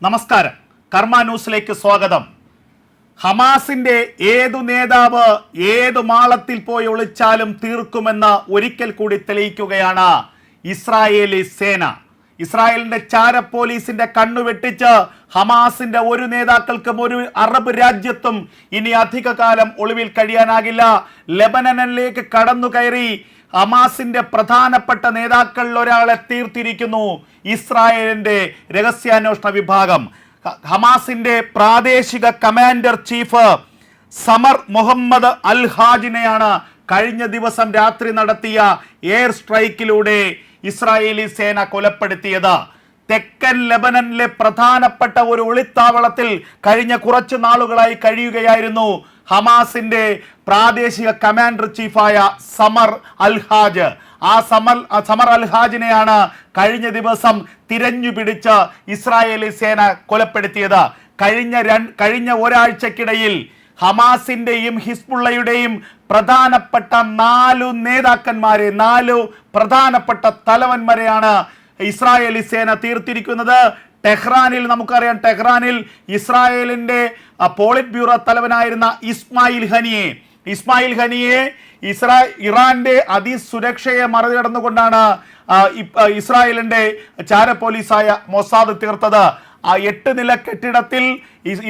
നമസ്കാരം, കർമ്മ ന്യൂസിലേക്ക് സ്വാഗതം. ഹമാസിന്റെ ഏതു നേതാവ് ഏതു മാളത്തിൽ പോയി ഒളിച്ചാലും തീർക്കുമെന്ന് ഒരിക്കൽ കൂടി തെളിയിക്കുകയാണ് ഇസ്രായേലി സേന. ഇസ്രായേലിന്റെ ചാര പോലീസിന്റെ കണ്ണുവെട്ടിച്ച് ഹമാസിന്റെ ഒരു നേതാക്കൾക്കും ഒരു അറബ് രാജ്യത്തും ഇനി അധികകാലം ഒളിവിൽ കഴിയാനാകില്ല. ലെബനനിലേക്ക് കടന്നു കയറി ഹമാസിന്റെ പ്രധാനപ്പെട്ട നേതാക്കളിൽ ഒരാളെ തീർത്തിരിക്കുന്നു ഇസ്രായേലിന്റെ രഹസ്യാന്വേഷണ വിഭാഗം. ഹമാസിന്റെ പ്രാദേശിക കമാൻഡർ ചീഫ് സമർ മുഹമ്മദ് അൽ ഹാജിനെയാണ് കഴിഞ്ഞ ദിവസം രാത്രി നടത്തിയ എയർ സ്ട്രൈക്കിലൂടെ ഇസ്രായേലി സേന കൊലപ്പെടുത്തിയത്. തെക്കൻ ലെബനനിലെ പ്രധാനപ്പെട്ട ഒരു ഒളിത്താവളത്തിൽ കഴിഞ്ഞ കുറച്ചു നാളുകളായി കഴിയുകയായിരുന്നു ഹമാസിന്റെ പ്രാദേശിക കമാൻഡർ ചീഫായ സമർ അൽ ഹാജ്. ആ സമർ അൽ ഹാജിനെയാണ് കഴിഞ്ഞ ദിവസം തിരഞ്ഞുപിടിച്ച് ഇസ്രായേലി സേന കൊലപ്പെടുത്തിയത്. കഴിഞ്ഞ ഒരാഴ്ചക്കിടയിൽ ഹമാസിന്റെയും ഹിസ്ബുള്ളയുടെയും പ്രധാനപ്പെട്ട 4 നേതാക്കന്മാരെ, 4 പ്രധാനപ്പെട്ട തലവന്മാരെയാണ് ഇസ്രായേലി സേന തീർത്തിരിക്കുന്നത്. ടെഹ്റാനിൽ നമുക്കറിയാം, ടെഹ്റാനിൽ ഇസ്രായേലിന്റെ പോളിറ്റ് ബ്യൂറോ തലവനായിരുന്ന ഇസ്മായിൽ ഹനിയെ ഇറാന്റെ അതിസുരക്ഷയെ മറികടന്നുകൊണ്ടാണ് ഇസ്രായേലിന്റെ ചാര പോലീസായ മൊസാദ് തീർത്തത്. ആ 8 നില കെട്ടിടത്തിൽ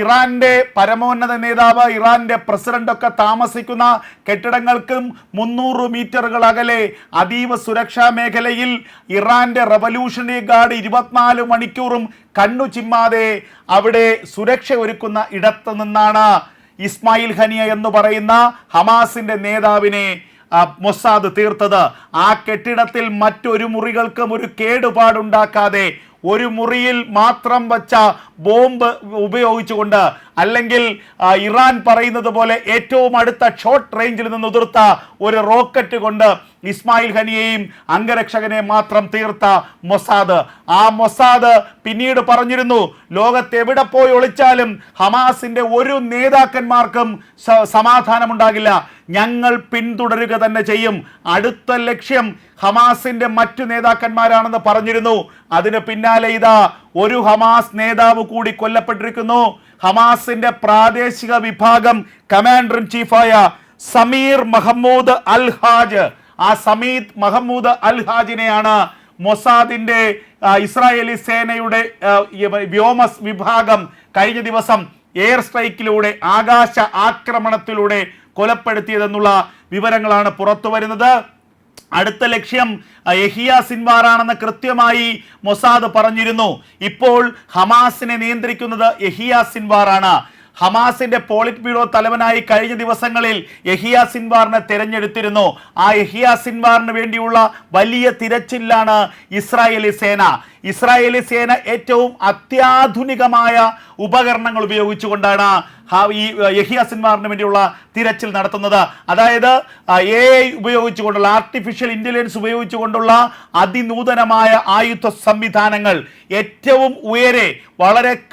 ഇറാന്റെ പരമോന്നത നേതാവ്, ഇറാന്റെ പ്രസിഡന്റ് ഒക്കെ താമസിക്കുന്ന കെട്ടിടങ്ങൾക്കും 300 മീറ്ററുകൾ അകലെ അതീവ സുരക്ഷാ മേഖലയിൽ ഇറാന്റെ റവല്യൂഷണറി ഗാർഡ് 24 മണിക്കൂറും കണ്ണു ചിമ്മാതെ അവിടെ സുരക്ഷ ഒരുക്കുന്ന ഇടത്ത് നിന്നാണ് ഇസ്മായിൽ ഹനിയ എന്ന് പറയുന്ന ഹമാസിന്റെ നേതാവിനെ മൊസാദ് തീർത്തത്. ആ കെട്ടിടത്തിൽ മറ്റൊരു മുറികൾക്കും ഒരു കേടുപാടുണ്ടാക്കാതെ ഒരു മുറിയിൽ മാത്രം വച്ച ബോംബ് ഉപയോഗിച്ചുകൊണ്ട്, അല്ലെങ്കിൽ ഇറാൻ പറയുന്നത് പോലെ ഏറ്റവും അടുത്ത ഷോർട്ട് റേഞ്ചിൽ നിന്ന് ഉതിർത്ത ഒരു റോക്കറ്റ് കൊണ്ട് ഇസ്മായിൽ ഹനിയെയും അംഗരക്ഷകനെ മാത്രം തീർത്ത മൊസാദ്. ആ മൊസാദ് പിന്നീട് പറഞ്ഞിരുന്നു, ലോകത്ത് എവിടെ പോയി ഒളിച്ചാലും ഹമാസിന്റെ ഒരു നേതാക്കന്മാർക്കും സമാധാനമുണ്ടാകില്ല, ഞങ്ങൾ പിന്തുടരുക തന്നെ ചെയ്യും. അടുത്ത ലക്ഷ്യം ഹമാസിന്റെ മറ്റു നേതാക്കന്മാരാണെന്ന് പറഞ്ഞിരുന്നു. അതിന് പിന്നാലെ ഇതാ ഒരു ഹമാസ് നേതാവ് കൂടി കൊല്ലപ്പെട്ടിരിക്കുന്നു. ഹമാസിന്റെ പ്രാദേശിക വിഭാഗം കമാൻഡർ ഇൻ ചീഫായ സമീർ മഹമ്മൂദ് അൽ ഹാജ്. ആ സമീർ മഹമ്മൂദ് അൽ ഹാജിനെയാണ് മൊസാദിന്റെ ഇസ്രായേലി സേനയുടെ വ്യോമ വിഭാഗം കഴിഞ്ഞ ദിവസം എയർ സ്ട്രൈക്കിലൂടെ, ആകാശ ആക്രമണത്തിലൂടെ കൊലപ്പെടുത്തിയതെന്നുള്ള വിവരങ്ങളാണ് പുറത്തു വരുന്നത്. അടുത്ത ലക്ഷ്യം യഹിയ സിൻവാർ ആണെന്ന് കൃത്യമായി മൊസാദ് പറഞ്ഞിരുന്നു. ഇപ്പോൾ ഹമാസിനെ നിയന്ത്രിക്കുന്നത് യഹിയ സിൻവാർ ആണ്. ഹമാസിന്റെ പോളിറ്റ് ബ്യൂറോ തലവനായി കഴിഞ്ഞ ദിവസങ്ങളിൽ യഹിയ സിൻവാറിനെ തിരഞ്ഞെടുത്തിരുന്നു. ആ യഹിയ സിൻവാറിന് വേണ്ടിയുള്ള വലിയ തിരച്ചിലാണ് ഇസ്രായേലി സേന ഏറ്റവും അത്യാധുനികമായ ഉപകരണങ്ങൾ ഉപയോഗിച്ചുകൊണ്ടാണ് ഈ യഹിയ സിൻവാറിന് വേണ്ടിയുള്ള തിരച്ചിൽ നടത്തുന്നത്. അതായത് AI ഉപയോഗിച്ചുകൊണ്ടുള്ള, ആർട്ടിഫിഷ്യൽ ഇന്റലിജൻസ് ഉപയോഗിച്ചുകൊണ്ടുള്ള അതിനൂതനമായ ആയുധ സംവിധാനങ്ങൾ, ഏറ്റവും ഉയരെ,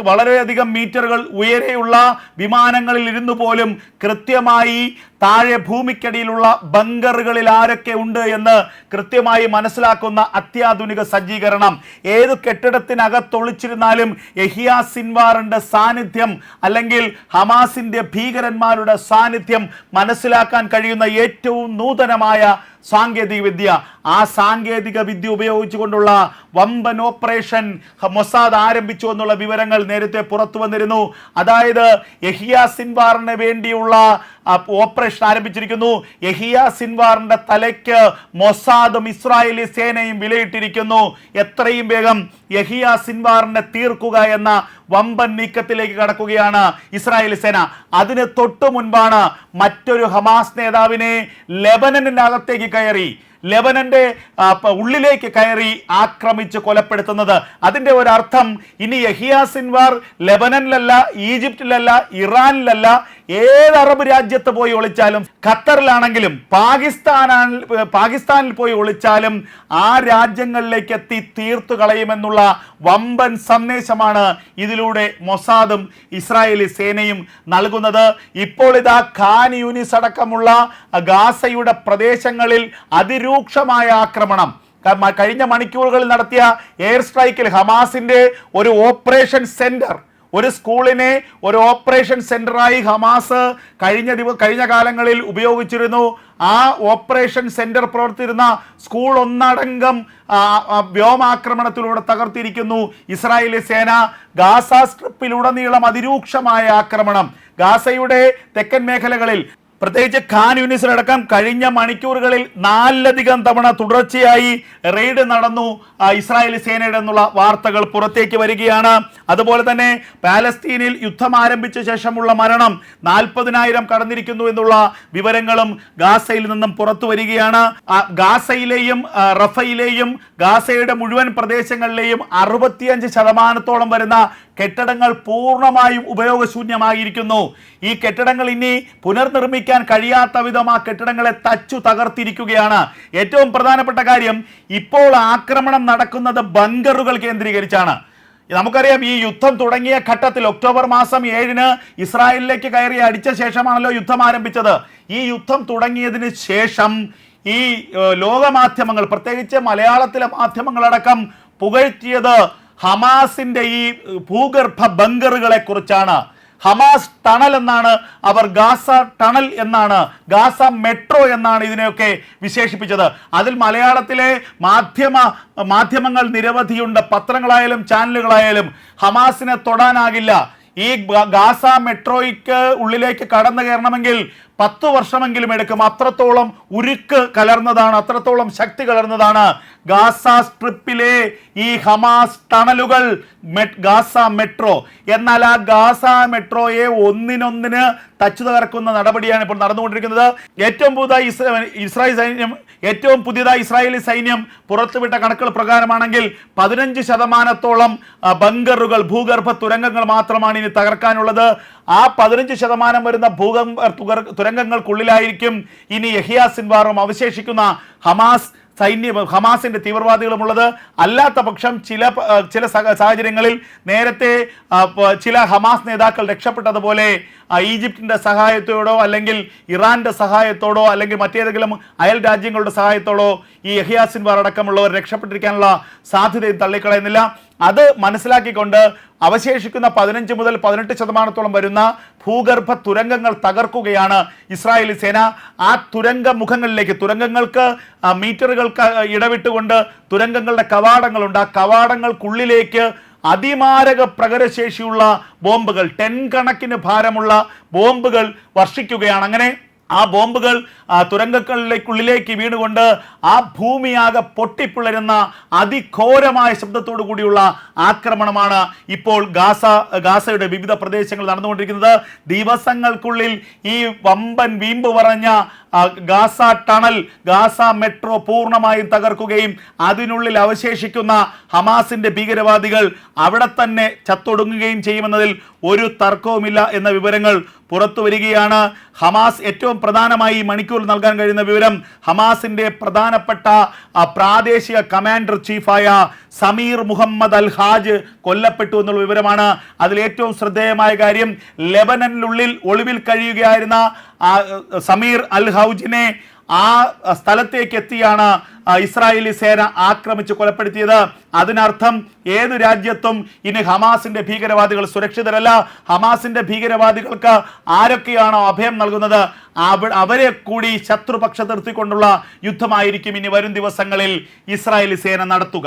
വളരെയധികം മീറ്ററുകൾ ഉയരെയുള്ള വിമാനങ്ങളിൽ ഇരുന്നു പോലും കൃത്യമായി താഴെ ഭൂമിക്കടിയിലുള്ള ബങ്കറുകളിൽ ആരൊക്കെ ഉണ്ട് എന്ന് കൃത്യമായി മനസ്സിലാക്കുന്ന അത്യാധുനിക സജ്ജീകരണം. ഏതു കെട്ടിടത്തിനകത്തൊളിച്ചിരുന്നാലും യഹിയ സിൻവാറിന്റെ സാന്നിധ്യം, അല്ലെങ്കിൽ ഹമാസിന്റെ ഭീകരന്മാരുടെ സാന്നിധ്യം മനസ്സിലാക്കാൻ കഴിയുന്ന ഏറ്റവും നൂതനമായ സാങ്കേതിക വിദ്യ. ആ സാങ്കേതിക വിദ്യ ഉപയോഗിച്ചുകൊണ്ടുള്ള വമ്പൻ ഓപ്പറേഷൻ മൊസാദ് ആരംഭിച്ചു എന്നുള്ള വിവരങ്ങൾ നേരത്തെ പുറത്തു വന്നിരുന്നു. അതായത് യഹിയ സിൻവാറിന് വേണ്ടിയുള്ള ഓപ്പറേഷൻ ആരംഭിച്ചിരിക്കുന്നു. യഹിയ സിൻവാറിന്റെ തലയ്ക്ക് മൊസാദും ഇസ്രായേലി സേനയും വിലയിട്ടിരിക്കുന്നു. എത്രയും വേഗം യഹിയ സിൻവാറിനെ തീർക്കുക എന്ന വമ്പൻ നീക്കത്തിലേക്ക് കടക്കുകയാണ് ഇസ്രായേലി സേന. അതിന് തൊട്ടു മുൻപാണ് മറ്റൊരു ഹമാസ് നേതാവിനെ ലെബനനകത്തേക്ക് കയറി, ലെബനന്റെ ഉള്ളിലേക്ക് കയറി ആക്രമിച്ച് കൊലപ്പെടുത്തുന്നത്. അതിന്റെ ഒരർത്ഥം ഇനി യഹിയ സിൻവാർ ലെബനനിലല്ല, ഈജിപ്തിലല്ല, ഇറാനിലല്ല, ഏത് അറബ് രാജ്യത്ത് പോയി ഒളിച്ചാലും, ഖത്തറിലാണെങ്കിലും പാകിസ്ഥാനിൽ പോയി ഒളിച്ചാലും ആ രാജ്യങ്ങളിലേക്ക് എത്തി തീർത്തു കളയുമെന്നുള്ള വമ്പൻ സന്ദേശമാണ് ഇതിലൂടെ മൊസാദും ഇസ്രായേലി സേനയും നൽകുന്നത്. ഇപ്പോൾ ഇതാ ഖാൻ യൂനിസ് അടക്കമുള്ള ഗാസയുടെ പ്രദേശങ്ങളിൽ അതിരൂക്ഷമായ ആക്രമണം, കഴിഞ്ഞ മണിക്കൂറുകളിൽ നടത്തിയ എയർ സ്ട്രൈക്കിൽ ഹമാസിന്റെ ഒരു ഓപ്പറേഷൻ സെന്റർ, ഒരു സ്കൂളിനെ ഒരു ഓപ്പറേഷൻ സെന്ററായി ഹമാസ് കഴിഞ്ഞ കാലങ്ങളിൽ ഉപയോഗിച്ചിരുന്നു. ആ ഓപ്പറേഷൻ സെന്റർ പ്രവർത്തിച്ചിരുന്ന സ്കൂൾ ഒന്നടങ്കം വ്യോമാക്രമണത്തിലൂടെ തകർത്തിരിക്കുന്നു ഇസ്രായേലി സേന. ഗാസ സ്ട്രിപ്പിലുടനീളം അതിരൂക്ഷമായ ആക്രമണം. ഗാസയുടെ തെക്കൻ മേഖലകളിൽ പ്രത്യേകിച്ച് ഖാൻ യൂനിസിലടക്കം കഴിഞ്ഞ മണിക്കൂറുകളിൽ 4 തവണ തുടർച്ചയായി റെയ്ഡ് നടന്നു ഇസ്രായേലി സേനയുടെ എന്നുള്ള വാർത്തകൾ പുറത്തേക്ക് വരികയാണ്. അതുപോലെ തന്നെ പാലസ്തീനിൽ യുദ്ധം ആരംഭിച്ച ശേഷമുള്ള മരണം 40,000 കടന്നിരിക്കുന്നു എന്നുള്ള വിവരങ്ങളും ഗാസയിൽ നിന്നും പുറത്തു വരികയാണ്. ഗാസയിലെയും റഫയിലെയും ഗാസയുടെ മുഴുവൻ പ്രദേശങ്ങളിലെയും 65% വരുന്ന കെട്ടിടങ്ങൾ പൂർണ്ണമായും ഉപയോഗശൂന്യമായിരിക്കുന്നു. ഈ കെട്ടിടങ്ങൾ ഇനി പുനർനിർമ്മിക്കാൻ കഴിയാത്ത വിധം ആ കെട്ടിടങ്ങളെ തച്ചു തകർത്തിരിക്കുകയാണ്. ഏറ്റവും പ്രധാനപ്പെട്ട കാര്യം, ഇപ്പോൾ ആക്രമണം നടക്കുന്നത് ബങ്കറുകൾ കേന്ദ്രീകരിച്ചാണ്. നമുക്കറിയാം, ഈ യുദ്ധം തുടങ്ങിയ ഘട്ടത്തിൽ ഒക്ടോബർ മാസം 7-ന് ഇസ്രായേലിലേക്ക് കയറി അടിച്ച ശേഷമാണല്ലോ യുദ്ധം ആരംഭിച്ചത്. ഈ യുദ്ധം തുടങ്ങിയതിന് ശേഷം ഈ ലോകമാധ്യമങ്ങൾ, പ്രത്യേകിച്ച് മലയാളത്തിലെ മാധ്യമങ്ങളടക്കം പുകഴ്ത്തിയത് ഹമാസിന്റെ ഈ ഭൂഗർഭ ബങ്കറുകളെ കുറിച്ചാണ്. ഹമാസ് ടണൽ എന്നാണ് അവർ, ഗാസ ടണൽ എന്നാണ്, ഗാസ മെട്രോ എന്നാണ് ഇതിനെയൊക്കെ വിശേഷിപ്പിച്ചത്. അതിൽ മലയാളത്തിലെ മാധ്യമങ്ങൾ നിരവധിയുണ്ട്. പത്രങ്ങളായാലും ചാനലുകളായാലും ഹമാസിനെ തൊടാനാകില്ല. ഈ ഗാസ മെട്രോയ്ക്ക് ഉള്ളിലേക്ക് കടന്നു കയറണമെങ്കിൽ 10 വർഷമെങ്കിലും എടുക്കും. അത്രത്തോളം ഉരുക്ക് കലർന്നതാണ്, അത്രത്തോളം ശക്തി കലർന്നതാണ് ഗാസ സ്ട്രിപ്പിലെ ഈ ഹമാസ് ടണലുകൾ, ഗാസ മെട്രോ. എന്നാൽ ആ ഗാസ മെട്രോയെ ഒന്നിനൊന്നിന് തച്ചു തകർക്കുന്ന നടപടിയാണ് ഇപ്പോൾ നടന്നുകൊണ്ടിരിക്കുന്നത്. ഏറ്റവും പുതിയതായി ഇസ്രായേലി സൈന്യം പുറത്തുവിട്ട കണക്കുകൾ പ്രകാരമാണെങ്കിൽ 15% ബങ്കറുകൾ, ഭൂഗർഭ തുരങ്കങ്ങൾ മാത്രമാണ് ഇനി തകർക്കാനുള്ളത്. ആ 15% വരുന്ന ഭൂഗർഭ തുരങ്കങ്ങൾക്കുള്ളിലായിരിക്കും ഇനി യഹിയ സിൻവാറും അവശേഷിക്കുന്ന ഹമാസിന്റെ തീവ്രവാദികളുമുള്ളത്. അല്ലാത്ത പക്ഷം ചില സാഹചര്യങ്ങളിൽ നേരത്തെ ചില ഹമാസ് നേതാക്കൾ രക്ഷപ്പെട്ടതുപോലെ ഈജിപ്തിന്റെ സഹായത്തോടോ അല്ലെങ്കിൽ ഇറാന്റെ സഹായത്തോടോ അല്ലെങ്കിൽ മറ്റേതെങ്കിലും അയൽ രാജ്യങ്ങളുടെ സഹായത്തോടോ ഈ യഹിയ സിൻവാർ അടക്കമുള്ളവർ രക്ഷപ്പെട്ടിരിക്കാനുള്ള സാധ്യതയും തള്ളിക്കളയുന്നില്ല. അത് മനസ്സിലാക്കിക്കൊണ്ട് അവശേഷിക്കുന്ന 15 മുതൽ 18% വരുന്ന ഭൂഗർഭ തുരങ്കങ്ങൾ തകർക്കുകയാണ് ഇസ്രായേലി സേന. ആ തുരങ്ക മുഖങ്ങളിലേക്ക്, തുരങ്കങ്ങൾക്ക് മീറ്ററുകൾക്ക് ഇടവിട്ടുകൊണ്ട് തുരങ്കങ്ങളുടെ കവാടങ്ങളുണ്ട്. ആ കവാടങ്ങൾക്കുള്ളിലേക്ക് അതിമാരക പ്രഹരശേഷിയുള്ള ബോംബുകൾ, 10 കണക്കിന് ഭാരമുള്ള ബോംബുകൾ വർഷിക്കുകയാണ്. അങ്ങനെ ആ ബോംബുകൾ തുരങ്കങ്ങളിലേക്കുള്ളിലേക്ക് വീണുകൊണ്ട് ആ ഭൂമിയാകെ പൊട്ടിപ്പിളരുന്ന അതിഘോരമായ ശബ്ദത്തോടു കൂടിയുള്ള ആക്രമണമാണ് ഇപ്പോൾ ഗാസയുടെ വിവിധ പ്രദേശങ്ങൾ നടന്നുകൊണ്ടിരിക്കുന്നത്. ദിവസങ്ങൾക്കുള്ളിൽ ഈ വമ്പൻ വീമ്പ് പറഞ്ഞ ഗാസ ടണൽ, ഗാസ മെട്രോ പൂർണ്ണമായും തകർക്കുകയും അതിനുള്ളിൽ അവശേഷിക്കുന്ന ഹമാസിന്റെ ഭീകരവാദികൾ അവിടെ തന്നെ ചത്തൊടുങ്ങുകയും ചെയ്യുമെന്നതിൽ ഒരു തർക്കവുമില്ല എന്ന വിവരങ്ങൾ പുറത്തു വരികയാണ്. ഹമാസ് ഏറ്റവും പ്രധാനമായി മണിക്കൂർ നൽകാൻ കഴിയുന്ന വിവരം, ഹമാസിന്റെ പ്രധാനപ്പെട്ട പ്രാദേശിക കമാൻഡർ ചീഫായ സമീർ മുഹമ്മദ് അൽ ഹാജ് കൊല്ലപ്പെട്ടു എന്നുള്ള വിവരമാണ്. അതിൽ ഏറ്റവും ശ്രദ്ധേയമായ കാര്യം, ലെബനനിലുള്ളിൽ ഒളിവിൽ കഴിയുകയായിരുന്ന സമീർ അൽ ഹൗജിനെ ആ സ്ഥലത്തേക്ക് എത്തിയാണ് ഇസ്രായേലി സേന ആക്രമിച്ച് കൊലപ്പെടുത്തിയത്. അതിനർത്ഥം ഏതു രാജ്യത്തും ഇനി ഹമാസിന്റെ ഭീകരവാദികൾ സുരക്ഷിതരല്ല. ഹമാസിന്റെ ഭീകരവാദികൾക്ക് ആരൊക്കെയാണോ അഭയം നൽകുന്നത് അവരെ കൂടി ശത്രുപക്ഷത്ത് നിർത്തിക്കൊണ്ടുള്ള യുദ്ധമായിരിക്കും ഇനി വരും ദിവസങ്ങളിൽ ഇസ്രായേലി സേന നടത്തുക.